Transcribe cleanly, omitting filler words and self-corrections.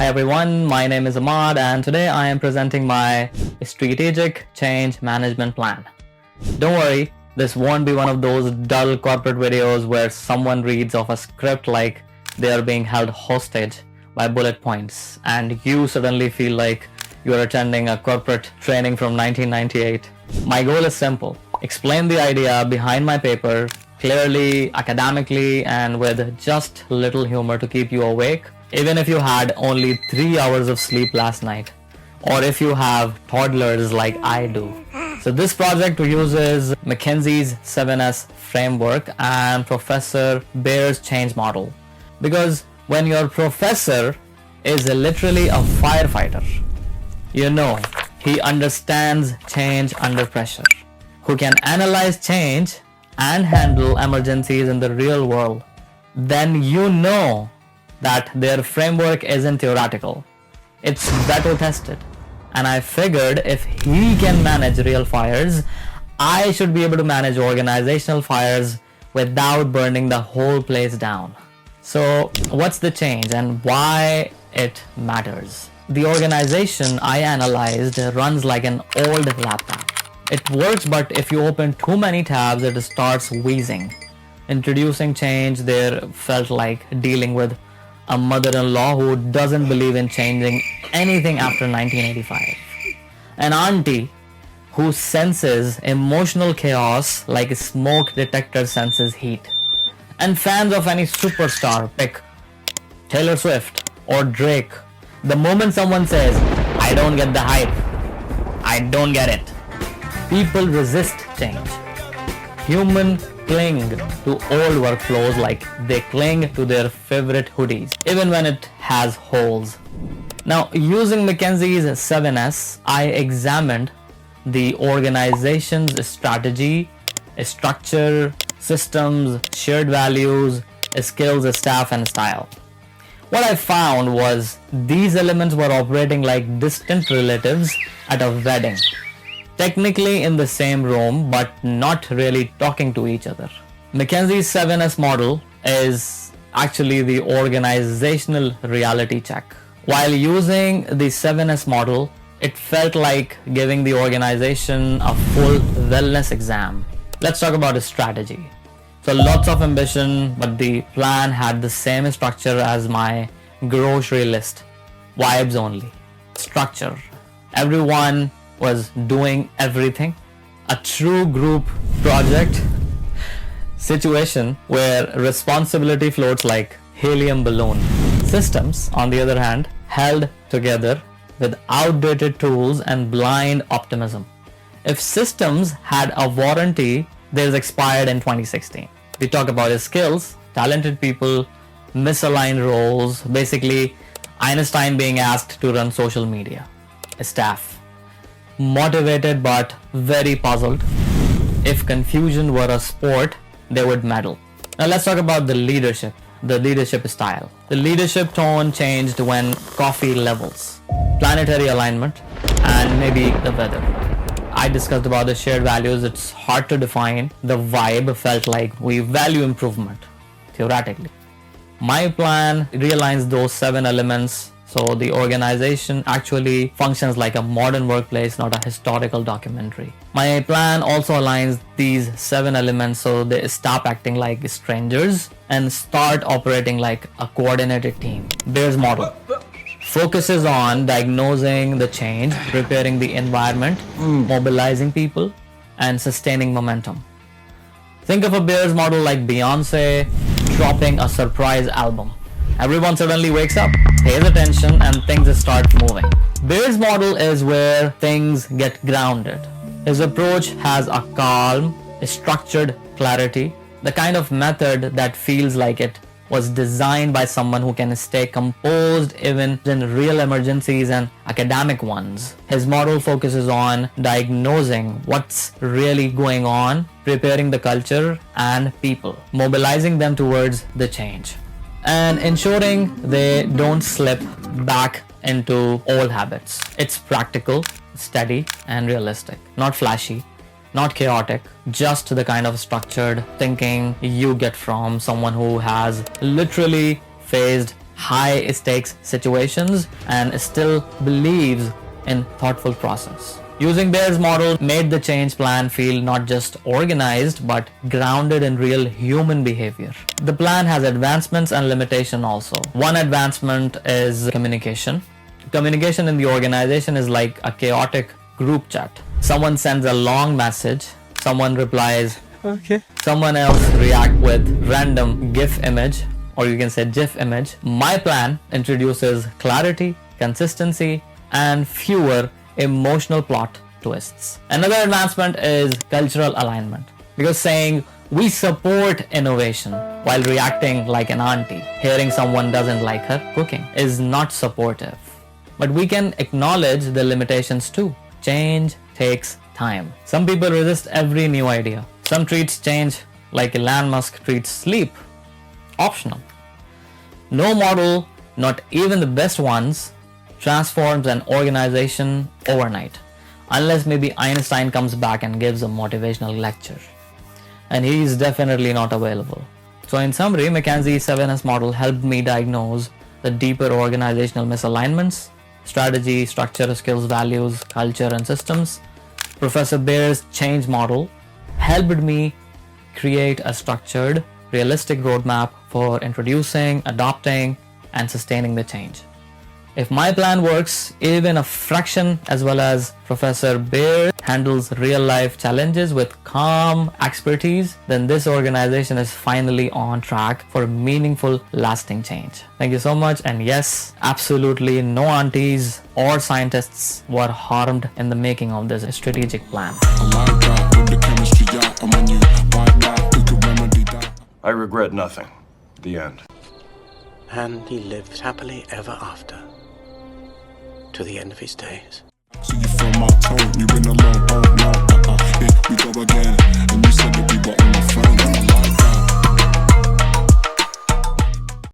Hi everyone, my name is Ahmad and today I am presenting my strategic change management plan. Don't worry, this won't be one of those dull corporate videos where someone reads off a script like they are being held hostage by bullet points and you suddenly feel like you are attending a corporate training from 1998. My goal is simple: explain the idea behind my paper clearly, academically, and with just little humor to keep you awake, even if you had only 3 hours of sleep last night, or if you have toddlers like I do. So this project uses McKinsey's 7S framework and Professor Bear's change model. Because when your professor is literally a firefighter, you know he understands change under pressure, who can analyze change and handle emergencies in the real world, then you know that their framework isn't theoretical. It's battle tested. And I figured if he can manage real fires, I should be able to manage organizational fires without burning the whole place down. So what's the change and why it matters? The organization I analyzed runs like an old laptop. It works, but if you open too many tabs, it starts wheezing. Introducing change there felt like dealing with a mother-in-law who doesn't believe in changing anything after 1985. An auntie who senses emotional chaos like a smoke detector senses heat. And fans of any superstar, pick Taylor Swift or Drake, the moment someone says, "I don't get the hype, I don't get it," people resist change. Humans cling to old workflows like they cling to their favorite hoodies, even when it has holes. Now, using McKinsey's 7S, I examined the organization's strategy, structure, systems, shared values, skills, staff, and style. What I found was these elements were operating like distant relatives at a wedding. Technically in the same room, but not really talking to each other. McKinsey's 7S model is actually the organizational reality check. While using the 7S model, it felt like giving the organization a full wellness exam. Let's talk about the strategy. So lots of ambition, but the plan had the same structure as my grocery list. Vibes only. Structure. Everyone was doing everything. A true group project situation where responsibility floats like helium balloon. Systems, on the other hand, held together with outdated tools and blind optimism. If systems had a warranty, theirs expired in 2016. We talk about his skills, talented people, misaligned roles, basically Einstein being asked to run social media. Staff, motivated but very puzzled. If confusion were a sport, they would medal. Now let's talk about the leadership style. The leadership tone changed when coffee levels, planetary alignment, and maybe the weather. I discussed about the shared values. It's hard to define. The vibe felt like we value improvement, theoretically. My plan realigns those 7 elements so the organization actually functions like a modern workplace, not a historical documentary. My plan also aligns these 7 elements so they stop acting like strangers and start operating like a coordinated team. Bear's model focuses on diagnosing the change, preparing the environment, mobilizing people, and sustaining momentum. Think of a Bear's model like Beyonce dropping a surprise album. Everyone suddenly wakes up, pays attention, and things start moving. Bear's model is where things get grounded. His approach has a calm, structured clarity, the kind of method that feels like it was designed by someone who can stay composed even in real emergencies and academic ones. His model focuses on diagnosing what's really going on, preparing the culture and people, mobilizing them towards the change, and ensuring they don't slip back into old habits. It's practical, steady, and realistic. Not flashy, not chaotic, just the kind of structured thinking you get from someone who has literally faced high stakes situations and still believes in thoughtful process. Using Bear's model made the change plan feel not just organized but grounded in real human behavior. The plan has advancements and limitations also. One advancement is communication. Communication in the organization is like a chaotic group chat. Someone sends a long message, someone replies, okay. Someone else reacts with random GIF image, or you can say GIF image. My plan introduces clarity, consistency, and fewer emotional plot twists. Another advancement is cultural alignment, because saying we support innovation while reacting like an auntie, hearing someone doesn't like her cooking, is not supportive. But we can acknowledge the limitations too. Change takes time. Some people resist every new idea. Some treats change like Elon Musk treats sleep. Optional. No model, not even the best ones, transforms an organization overnight, unless maybe Einstein comes back and gives a motivational lecture. And he is definitely not available. So in summary, McKinsey's 7S model helped me diagnose the deeper organizational misalignments: strategy, structure, skills, values, culture, and systems. Professor Bear's change model helped me create a structured, realistic roadmap for introducing, adopting, and sustaining the change. If my plan works even a fraction as well as Professor Bear handles real-life challenges with calm expertise, then this organization is finally on track for meaningful, lasting change. Thank you so much. And yes, absolutely no aunties or scientists were harmed in the making of this strategic plan. I regret nothing. The end. And he lived happily ever after, to the end of his days. So you feel my tone, you